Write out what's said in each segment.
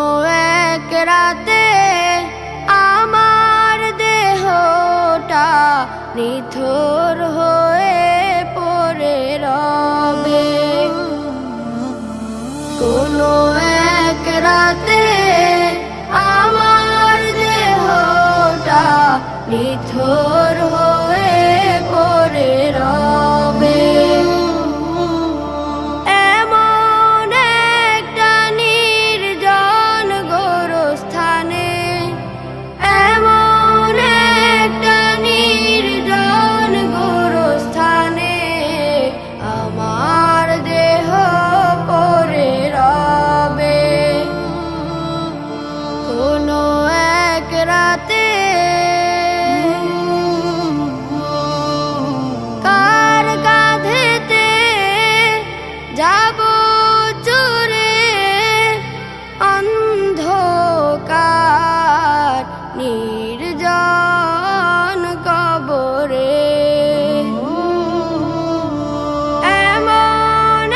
কোনো এক রাতে আমার দেহটা নিথর হয়ে পড়ে রবে। কোনো এক রাতে আমার দেহটা নিথর হয়ে পড়ে রবে। এমন একটা নির্জন গোরস্থানে, এমন একটা নির্জন গোরস্থানে আমার দেহ পড়ে রবে। কোনো এক রাতে কার কাঁধেতে যাব চুরে অন্ধকার নির্জন কবরে। এমন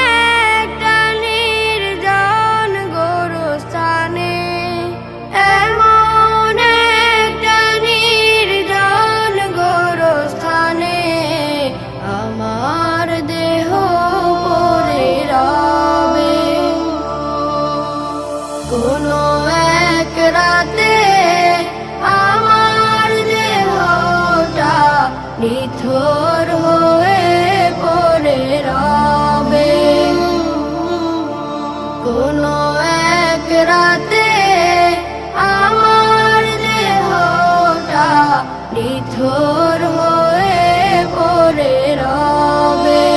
একটা নির্জন গোরস্থানে, এমন একটা নির্জন গোরস্থানে আমার দেহ পড়ে রবে। কোনো এক রাতে আমার দেহটা নিথর হয়ে পড়ে রবে। কোনো এক রাতে আমার দেহটা নিথর হয়ে পড়ে রবে।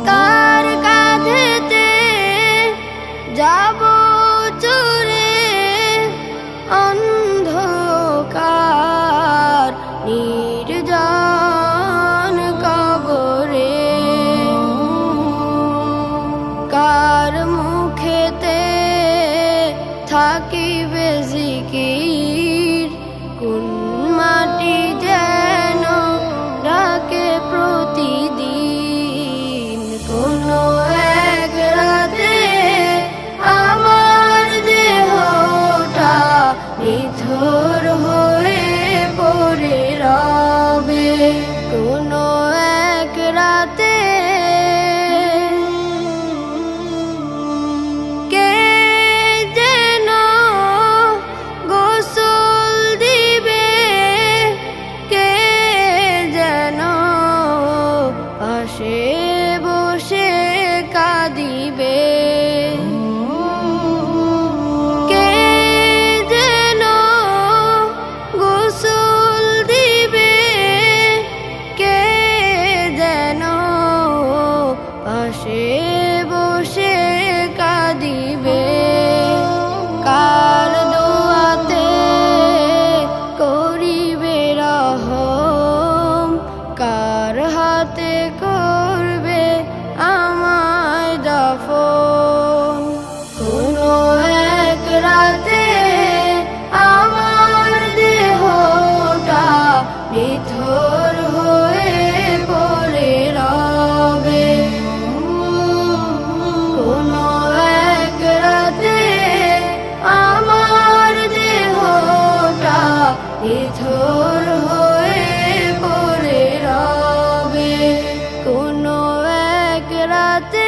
কার কাঁধেতে যাব চুরে অন্ধকার নির্জন কবরে। কার মুখেতে থাকিবে জিকির, কোন মাটি যেন ডাকে প্রতিদিন। কোনো এক রাতে আমার দেহটা নিথর হয়ে পড়ে রবে। কোনো এক রাতে কে যেন গোসল দিবে, কে যেন পাশে বসে কাঁদিবে। কে যেন গোসল দিবে, কে যেন পাশে বসে কাঁদিবে। কার দোয়াতে করিবে রহম, কার হাতে করবে আমায় দাফন। কোনো এক রাতে আমার দেহটা নিথর হয়ে পড়ে রবে। কোনো এক রাতে আমার দেহটা নিথর হয়ে পড়ে রবে। কোনো এক রাতে